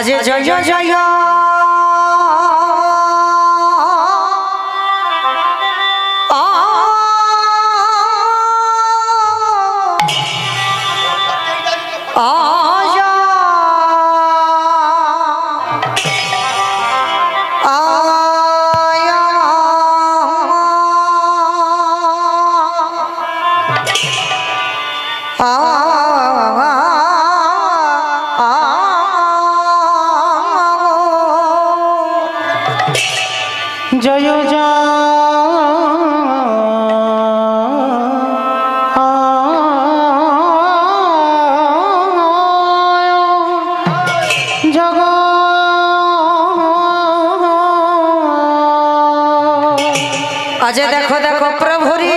আজে জয় জয় জয় জয় জগ আজ দেখো দেখো প্রভুরি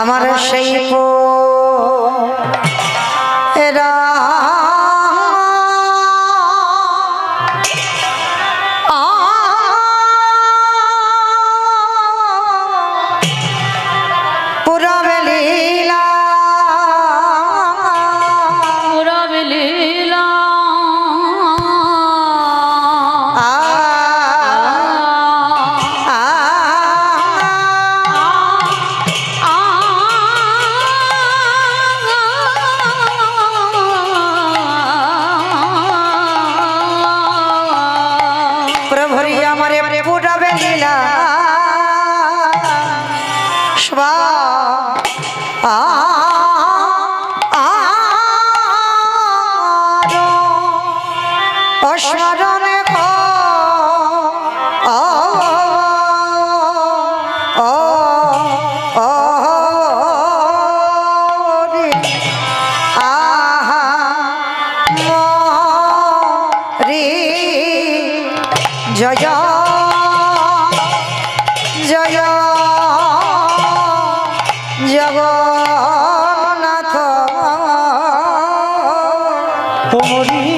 আমার সেই এরা অস্মরণে জয় জয় জগন্নাথ হরি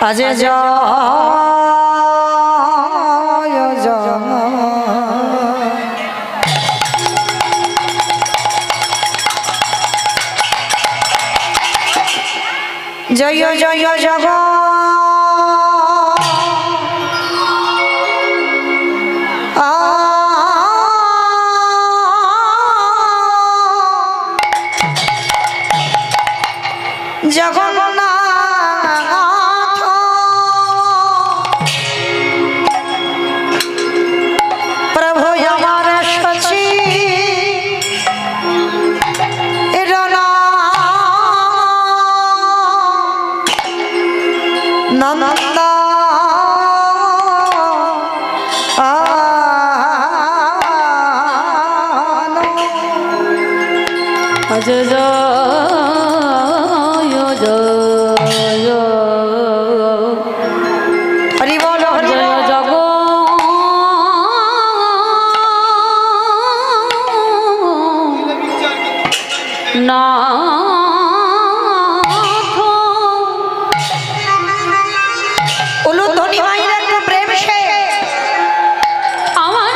আজ জয় জয় জয় জয় জগ জগন্নাথ প্রভু আমার সচি নন্দা জয় জয় হরি বল হরি জয় জগ না উলুধ্বনি মায়ের একটু প্রেম সে আমার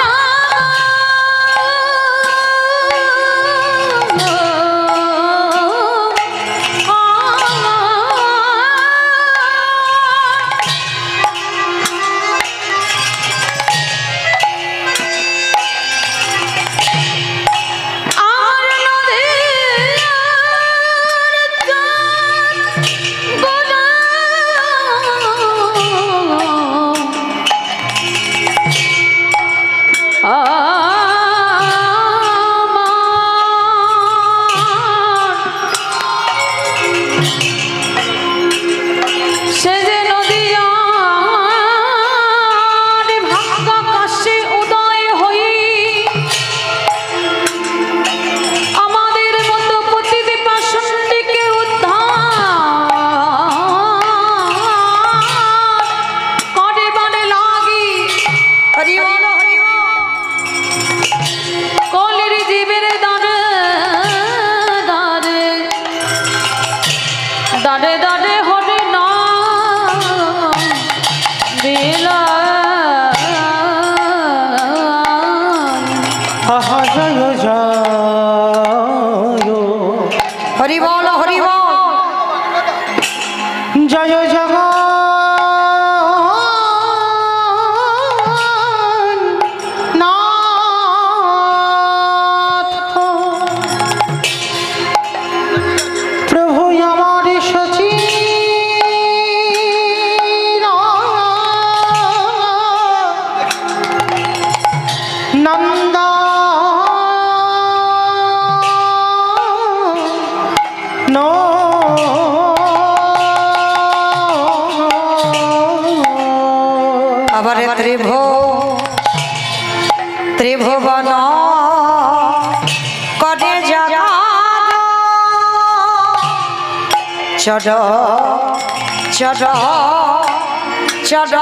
দাঁড়ে দাঁড়ে হরে না বেলা জয় জয় হরি বল হরি বল জয় জগ নন্দা নো আবার ত্রিভুবন কটে জাগা চড চড চড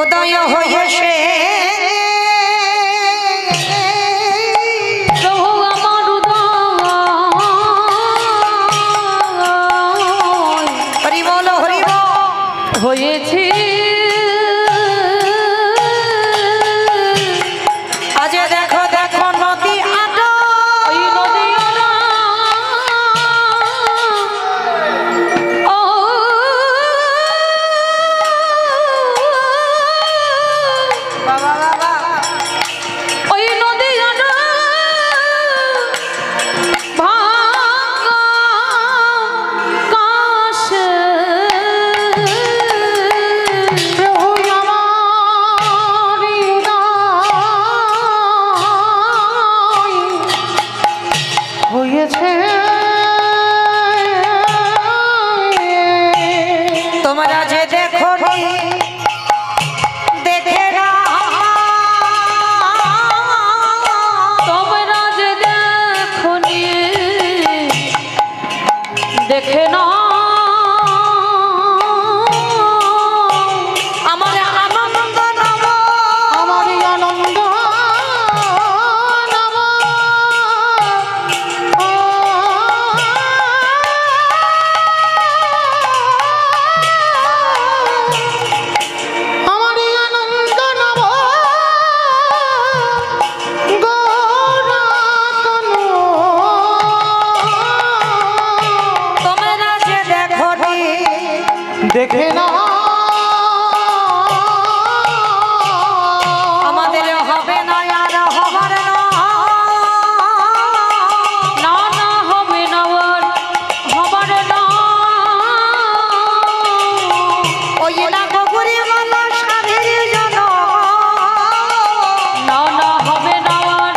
উদয় হয়েছে প্রভু আমার উদয় হরি বল হয়েছে আজ দেখো দেখো নদী আটা ওই নদী বাবা বাবা ওই নদী ভাঙা কাশে প্রভু আমার উদয় হয়েছে তোমরা যে দেখো দেখে না তোমরা যে দেখো দেখে না আমাদের হবে না আর হবার না না না হবে না আর হবার না ওই না গগরি মালা সাধের জন না না হবে না আর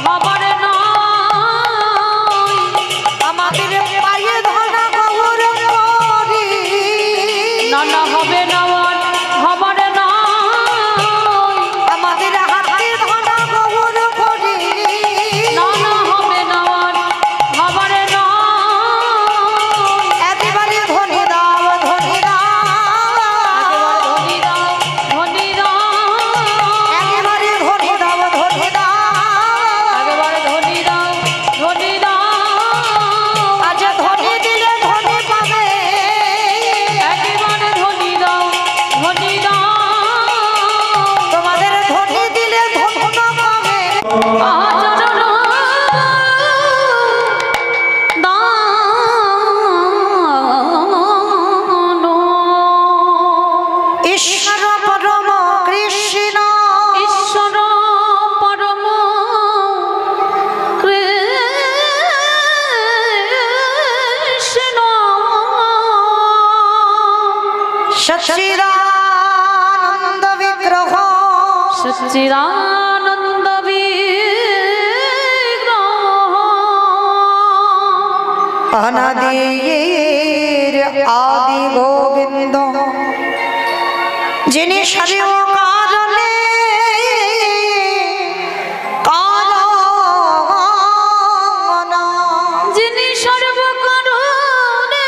হবার না আমাদের পায়ে ধরা গৌর করি না না হবে না আর হবার না আমাদের হাতে ধরা গৌর করি না না হবে না আর হবার না একেবারে ধনে দাও ধনে দাও ধনী দাও ধনী দাও একেবারে ধনে দাও ধনে দাও একেবারে ধনী দাও ধনী দাও আজ ধনে দিলে ধনে পাবে একেবারে ধনী দাও ধনী দাও তোমাদের ধনে দিলে ধন পাবে আচরণ দান ঈশ্বর পরম কৃষ্ণ ঈশ্বর পরম কৃষ্ণ সচ্চিদানন্দ বিগ্রহ সচ্চিদানন্দ বিগ্রহ অনাদির আদি গোবিন্দ যিনি সারিও কারণে কারণ যিনি সর্বকারণে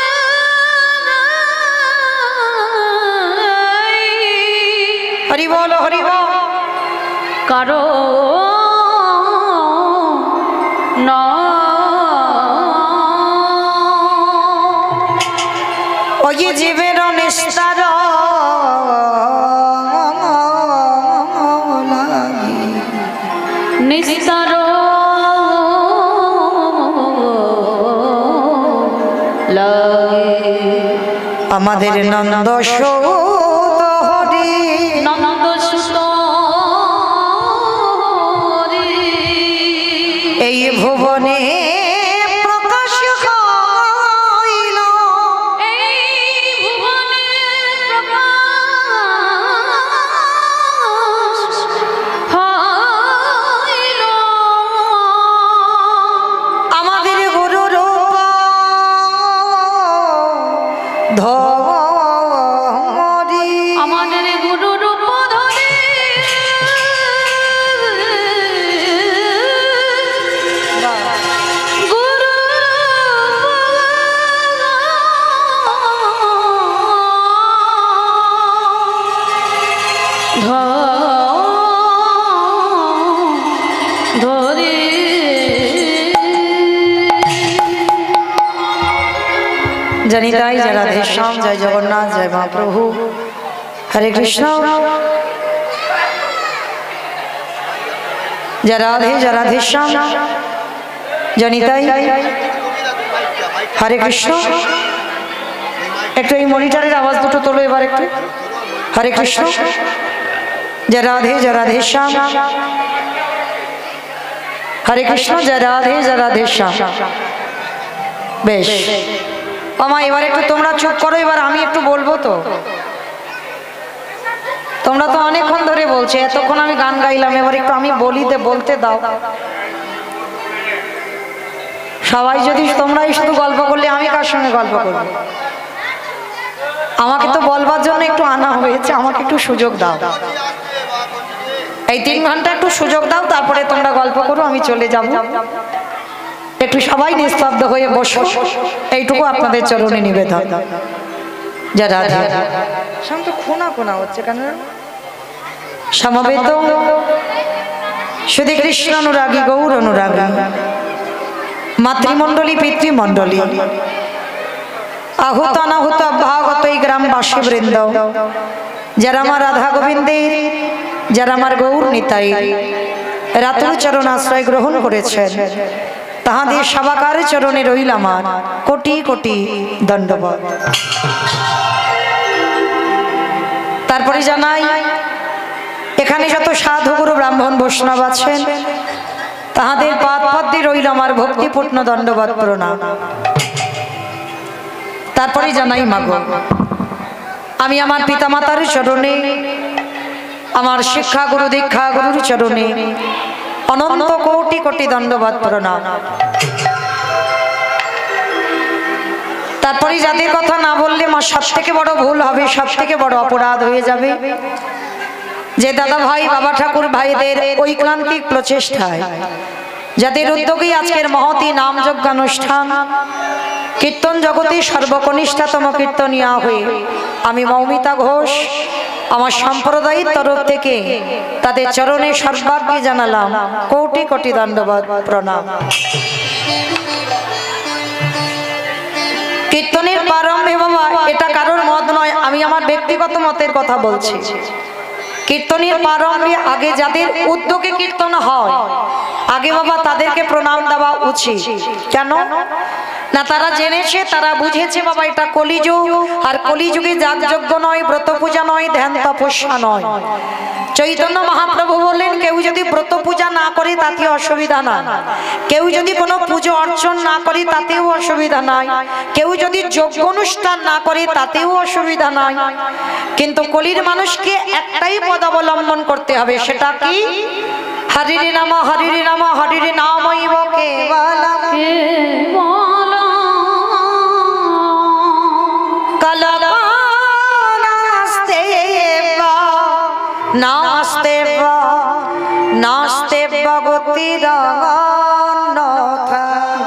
হরি বল হরি বল কারো না ওই জীবের নিস্তার নিস্তার লাগে আমাদের নন্দ হরি নন্দ সুত এই ভুবনে প্রকাশ হইল এই ভুবনে প্রকাশ হইল আমাদের গুরু রূপ ধরি আমাদের গুরু রূপ ধরে গুরু ধরে জানি তাই জয় রাধে শ্যাম জয় জগন্নাথ জয় মহাপ্রভু হরে কৃষ্ণ জয় রাধে শ্যাম জানি তাই হরে কৃষ্ণ একটু এই মনিটরের আওয়াজ দুটো তোলো এবার একটু হরে কৃষ্ণ জয় রাধে শ্যাম হরে কৃষ্ণ জয় রাধে শ্যাম বেশ আমা এবার একটু তোমরা চুপ করো এবার আমি একটু বলবো তো তোমরা তো অনেকক্ষণ ধরে বলছো এতক্ষণ আমি গান গাইলাম এবার একটু আমি বলতে দাও সবাই যদি তোমরাই শুধু গল্প করলে আমি কার সঙ্গে গল্প করব আমাকে তো বলবার জন্য একটু আনা হয়েছে আমাকে একটু সুযোগ দাও এই 3 ঘন্টা একটু সুযোগ দাও তারপরে তোমরা গল্প করো আমি চলে যাব একটু সবাই নিস্তব্ধ হয়ে বসো এইটুকু আপনাদের চরণে নিবেদন জয় রাধে শান্ত কোনা কোনা হচ্ছে কেন সমবেত শুধু কৃষ্ণ অনুরাগী গৌর অনুরাগী মাতৃমণ্ডলী পিতৃমণ্ডলী আহুত অনাহুত অভ্যাগত এই গ্রামবাসী বৃন্দ যারা আমার রাধা গোবিন্দের যারা আমার গৌর নিতাই রাতুল চরণ আশ্রয় গ্রহণ করেছেন তাহাদের সবাকার চরণে রইল আমার কোটি কোটি দণ্ডবত। তারপরে জানাই এখানে যত সাধু গুরু ব্রাহ্মণ বৈষ্ণব আছেন তাহাদের পাদ পদ্মে রইল আমার ভক্তিপূর্ণ দণ্ডবত প্রণাম। তারপরে জানাই মাগো আমি আমার পিতামাতার চরণে, আমার শিক্ষা গুরু দীক্ষা গুরুর চরণে অনন্ত কোটি কোটি দণ্ডবত প্রণাম। তারপরে যাদের কথা না বললে মা সব থেকে বড় ভুল হবে, সব থেকে বড় অপরাধ হয়ে যাবে, যে দাদা ভাই বাবা ঠাকুর ভাইদের ঐক্রান্তিক প্রচেষ্টায় যাদের উদ্যোগে আজকের মহতি নাম যজ্ঞানুষ্ঠান কীর্তন জগতে সর্বকনিষ্ঠাতম কীর্তনিয়া হয়ে আমি মৌমিতা ঘোষ আমার সম্প্রদায়ের তরফ থেকে তাদের চরণে সর্বাগ্রে জানালাম কোটি কোটি দণ্ডবত প্রণাম। কীর্তনের প্রারম্ভে বাবা এটা কারোর মত নয়, আমি আমার ব্যক্তিগত মতের কথা বলছি। কীর্তনের প্রারম্ভে আগে যাদের উদ্যোগে কীর্তন হয় আগে বাবা তাদেরকে প্রণাম দেওয়া উচিত। কেন না, তারা জেনেছে, তারা বুঝেছে বাবা এটা কলিযুগ, আর কলিযুগে যাগযজ্ঞ নয়, ব্রত পূজা নয়, ধ্যান তপস্যা নয়। চৈতন্য মহাপ্রভু বললেন কেউ যদি ব্রত পূজা না করে তাতে অসুবিধা নাই, কেউ যদি কোনো পুজো অর্চন না করে তাতেও অসুবিধা নাই, কেউ যদি যজ্ঞ অনুষ্ঠান না করে তাতেও অসুবিধা নাই, কিন্তু কলির মানুষকে একটাই পদ অবলম্বন করতে হবে। সেটা কি? হরিরে নাম হরিরে নাম হরিরে নামৈব কেবলম কলকানাস্তে নাস্তে নাস্তে গতির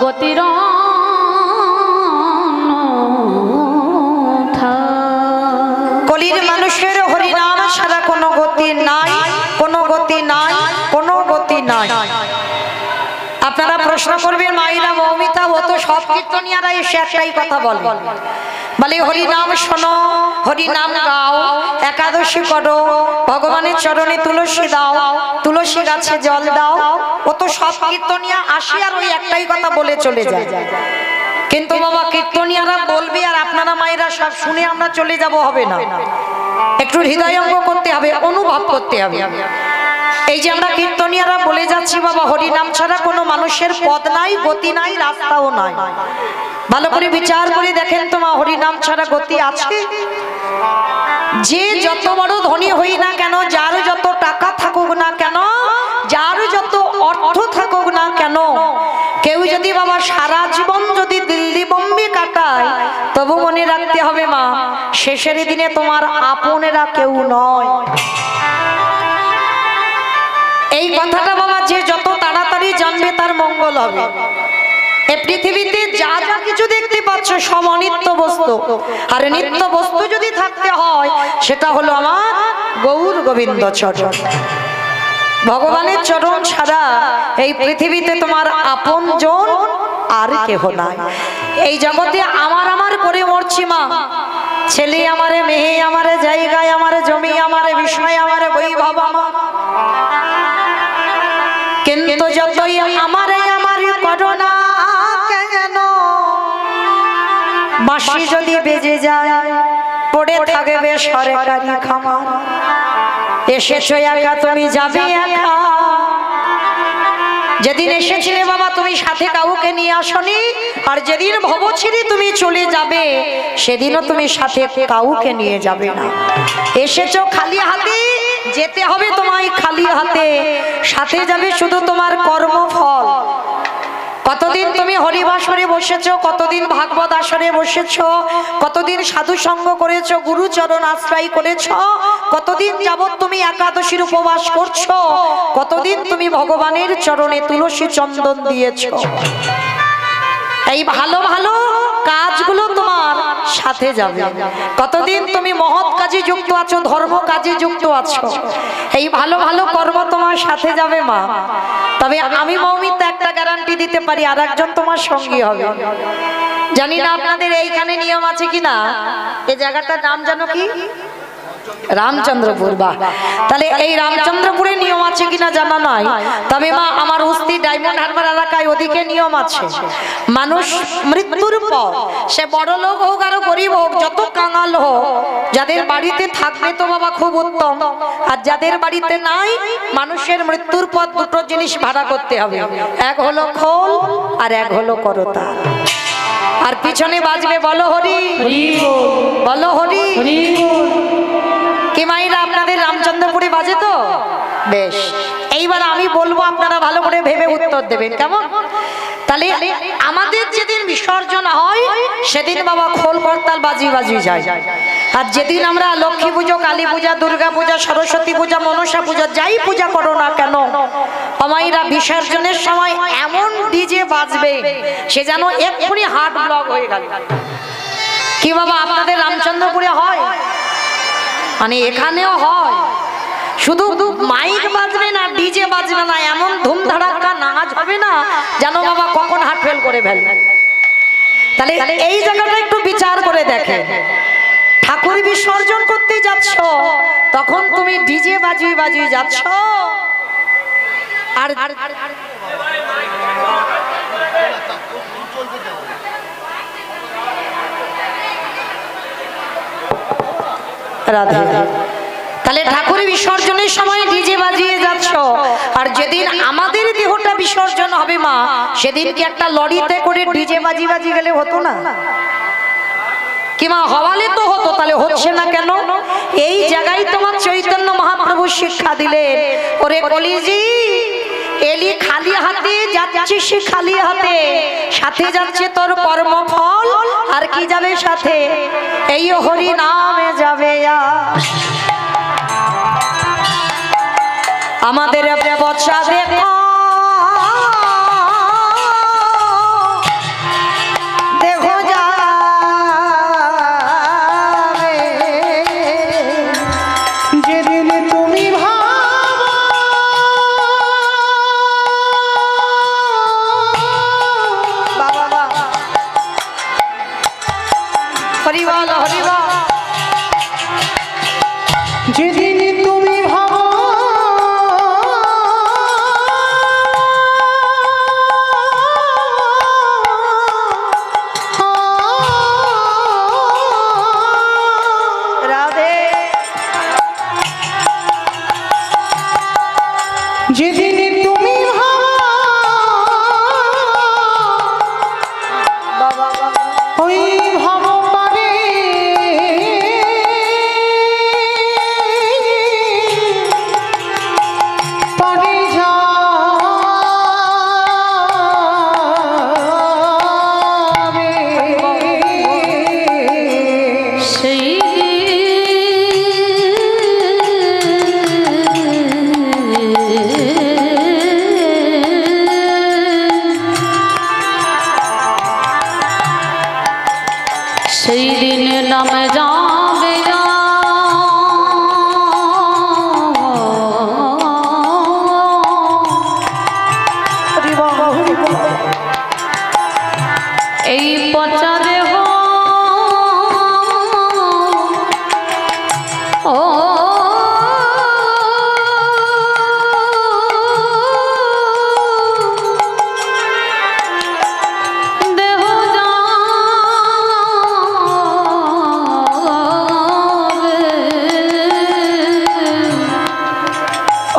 গতির কলির মানুষের হরিনাম ছাড়া কোনো গতি নাই, কোনো গতি নাই, কোনো গতি নাই। আপনারা প্রশ্ন করবেন মাইরা মৌমিতা ও তো সব কীর্তনিয়ারা এসে একটাই কথা বলে, বলে হরিনাম শোনো, হরিনাম গাও, একাদশী করো, ভগবানের চরণে তুলসী দাও, তুলসী গাছে জল দাও। ও তো সব কীর্তনিয়া আসি আর ওই একটাই কথা বলে চলে যায়। কিন্তু বাবা কীর্তনিয়ারা বলবে আর আপনারা মায়েরা সব শুনে আমরা চলে যাব হবে না, একটু হৃদয়ঙ্গ করতে হবে, অনুভব করতে হবে। এই যে আমরা কীর্তনিয়ারা বলে যাচ্ছি বাবা হরিনাম ছাড়া কোনো মানুষের পথ নাই, গতি নাই, রাস্তাও নাই। ভালো করে বিচার করে দেখেন তো মা, হরিনাম ছাড়া গতি আছে? যে যত বড় ধনী হই না কেন, যার যত টাকা থাকুক না কেন, যার যত অর্থ থাকুক না কেন, কেউ যদি বাবা সারা জীবন যদি দিল্লি বোম্বে কাটায় তবু মনে রাখতে হবে মা শেষের দিনে তোমার আপনেরা কেউ নয়। এই কথাটা বাবা যে যত তাড়াতাড়ি জানবে তার মঙ্গল হবে। এই পৃথিবীতে যা যা কিছু দেখতে পাচ্ছ সব অনিত্য বস্তু, আর নিত্য বস্তু যদি থাকতে হয় সেটা হলো আমার গৌর গোবিন্দ চরণ। ভগবানের চরণ ছাড়া এই পৃথিবীতে তোমার আপনজন আর কেহ নাই। এই জগতে আমার আমার করে মরছি মা, ছেলে আমারে, মেয়ে আমারে, জায়গায় আমারে, জমি আমারে, বিষয় আমারে, বৈভব আমার, কিন্তু যতই আমারে আমারে করোনা কেন, বাঁশি যদি বেজে যায় পড়ে থাকবে সরকারি খামার। এসেছো একা তুমি যাবে একা, যেদিন এসেছিলে বাবা তুমি সাথে কাউকে নিয়ে আসনি, আর যেদিন ভবছিরি তুমি চলে যাবে সেদিনও তুমি সাথে কাউকে নিয়ে যাবে না। এসেছো খালি হাতে, যেতে হবে তোমায় খালি হাতে, সাথে যাবে শুধু তোমার কর্মফল। কতদিন তুমি হরিবাসরে বসেছো, কতদিন ভাগবত আসরে বসেছো, কতদিন সাধু সঙ্গ করেছো, গুরুচরণ আশ্রয় করেছো, কতদিন যাবত তুমি একাদশীর উপবাস করছো, কতদিন তুমি ভগবানের চরণে তুলসী চন্দন দিয়েছো। এই ভালো ভালো কাজগুলো তোমার সাথে যাবে। কতদিন তুমি মহৎ কাজে যুক্ত আছো, ধর্ম কাজে যুক্ত আছো, এই ভালো ভালো কর্ম তোমার সাথে যাবে মা। তবে আমি মৌমিতা একটা গ্যারান্টি দিতে পারি, আর একজন তোমার সঙ্গী হবে। জানি না আপনাদের এইখানে নিয়ম আছে কিনা, এই জায়গাটার নাম জানো কি? রামচন্দ্রপুর। বাহ, তাহলে এই রামচন্দ্রপুরে নিয়ম আছে কিনা জানা নাই, তবে মা আমার উস্তি ডায়মন্ড হারবার এলাকায় ওদিকে নিয়ম আছে। মানুষ মৃত্যুর পর সে বড় লোক হোক আর গরিব হোক, যত কাঙাল হোক, যাদের বাড়িতে থাকবে তো বাবা খুব উত্তম, আর যাদের বাড়িতে নাই, মানুষের মৃত্যুর পর দুটো জিনিস ভাড়া করতে হবে, এক হলো খোল আর এক হলো করতা। আর পিছনে বাজবে বলো হরি, বলো হরি। কি মাইরা আপনাদের রামচন্দ্রপুরে বাজে তো? বেশ, এইবার আমি বলবো, আপনারা ভালো করে ভেবে উত্তর দেবেন, কেমন? তাহলে আমাদের যেদিন বিসর্জন হয় সেদিন বাবা খোল করতাল বাজি বাজি যায়, আর যেদিন আমরা লক্ষ্মী পুজো, কালী পূজা, দুর্গা পূজা, সরস্বতী পূজা, মনসা পূজা, যাই পূজা করো না কেন, আমাইরা বিসর্জনের সময় এমন ডিজে বাজবে সে যেন এক্ষুনি হার্ট ব্লক হয়ে গেল। কি বাবা আপনাদের রামচন্দ্রপুরে হয়? মানে এখানেও হয়, শুধু মাইক বাজবে না, ডিজে বাজবে না, এমন ধুমধাড়াক্কা নাচ হবে না যেন বাবা কখন হার্ট ফেল করে ফেলবে। তাহলে এই জায়গাটা একটু বিচার করে দেখে, ঠাকুর বিসর্জন করতে যাচ্ছ তখন তুমি ডিজে বাজিয়ে বাজিয়ে যাচ্ছ, আর রাধে, তাহলে ঠাকুর বিসর্জনের সময় ডিজে বাজিয়ে যাচ্ছ, আর যেদিন আমাদের দেহটা বিসর্জন হবে মা, সেদিন কি একটা লরিতে করে ডিজে বাজি বাজি গেলে হতো না? কি মা, হওয়ালে তো হতো, তাহলে হচ্ছে না কেন? এই জায়গায় তোমার চৈতন্য মহাপ্রভু শিক্ষা দিলেন, ওরে কলিজি এলি খালি হাতে যাচ্ছিস, খালি হাতে, সাথে যাচ্ছে তোর কর্মফল, আর কি যাবে সাথে? এই হরি নামে যাবে। আমাদের বচা দেখো দেখো যাবে, যেদিন তুমি ভাবো বাবা হরি বল হরি বল। যেদিন তুমি ভাবো রাধে, যেদিন তুমি ভাবো বাবা ওই ভাবো পারে পারে যাবে সেই সেই দিনে নামে যাবে এই পচা দেহ ও দেহ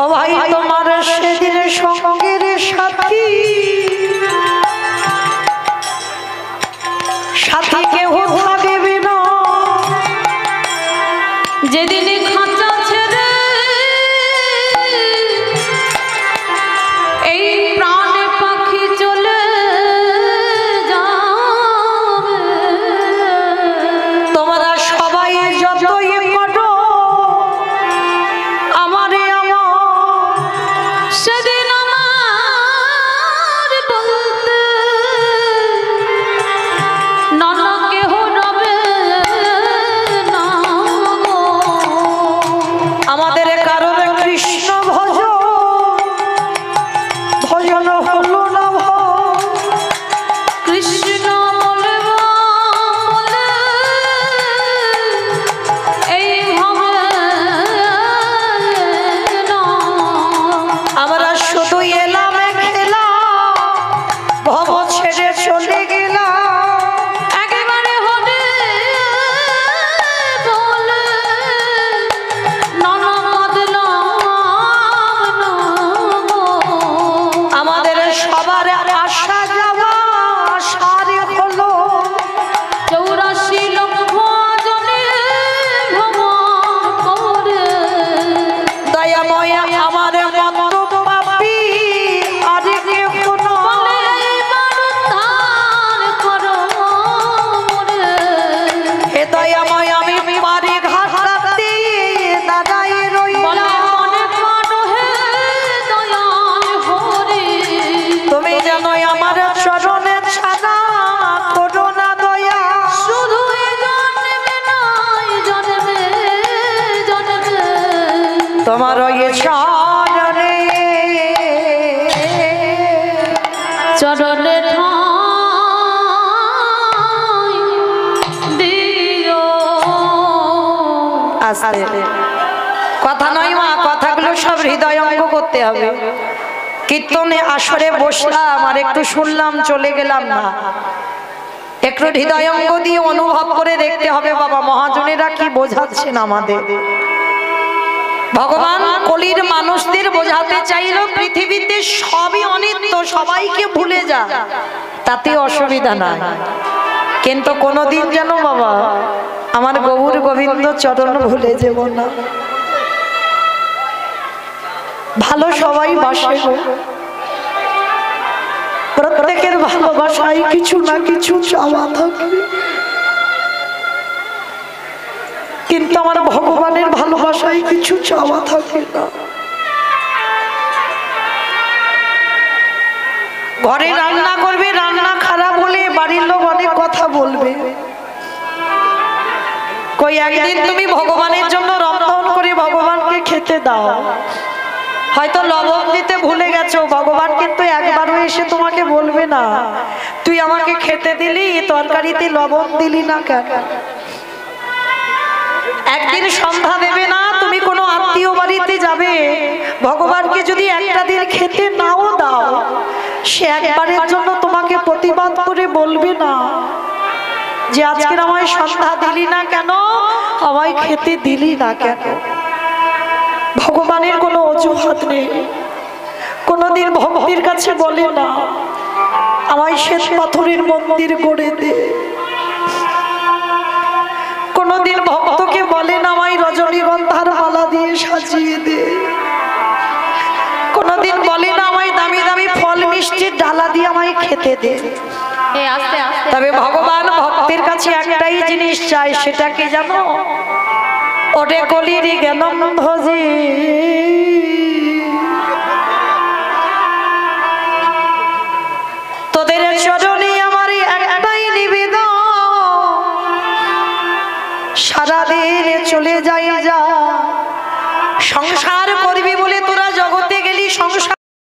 ও ভাই তোমার সেদিন সঙ্গের সাথী চরণে ঠাঁই দিও। আস্তে কথা নয় মা, কথাগুলো সব হৃদয়ঙ্গ করতে হবে। কীর্তনে আসরে বসলাম আর একটু শুনলাম চলে গেলাম না, একটু হৃদয়ঙ্গ দিয়ে অনুভব করে দেখতে হবে বাবা মহাজনেরা কি বোঝাচ্ছেন আমাদের। ভগবান কলির মানুষদের বোঝাতে চাইল পৃথিবীতে সবই অনিত্য, সবাইকে ভুলে যা, তাতে অসুবিধা নাই, কিন্তু কোনোদিন যেন বাবা আমার গৌর গোবিন্দ চরণ ভুলে যাব না। ভালো সবাই বাসে গো, প্রত্যেকের ভালোবাসায় কিছু না কিছু চাওয়া থাকে, কিন্তু আমার ভগবানের ভালোবাসায় কিছু চাওয়া থাকে না। ঘরে রান্না করবে, রান্না খারাপ হলে বাড়ির লোক অনেক কথা বলবে। কই একদিন তুমি ভগবানের জন্য রন্ধন করে ভগবানকে খেতে দাও। হয়তো লবণ দিতে ভুলে গেছো, ভগবান কিন্তু একবারও এসে তোমাকে বলবে না তুই আমাকে খেতে দিলি, তরকারিতে লবণ দিলি না কেন। একদিন সন্ধ্যা দেবে না, তুমি কোনো আত্মীয় বাড়িতে যাবে, ভগবানকে যদি একটা দিন খেতে নাও দাও, সে একবারের জন্য তোমাকে প্রতিবাদ করে বলবে না যে আজকের আমায় সন্ধ্যা দিলি না কেন, আমায় খেতে দিলি না কেন। ভগবানের কোনো অজুহাত নেই, কোনোদিন ভক্তির কাছে বলে না আমায় শ্বেত পাথরের মন্দির গড়ে দে, কোনোদিন ভক্তকে বলে না আমায় রজনীগন্ধার মালা দিয়ে সাজিয়ে দে, কোনোদিন বলে না আমায় দামি দামি ফল মিষ্টির ডালা দিয়ে আমায় খেতে দে। তবে ভগবান ভক্তের কাছে একটাই জিনিস চাই, সেটা কি জানো? ওরে কলির জ্ঞানম ভজি, তোদের চরণে আমার একটাই নিবেদন, সারাদিন চলে যাই যা, সংসার করবি বলে তোরা জগতে গেলি, সংসার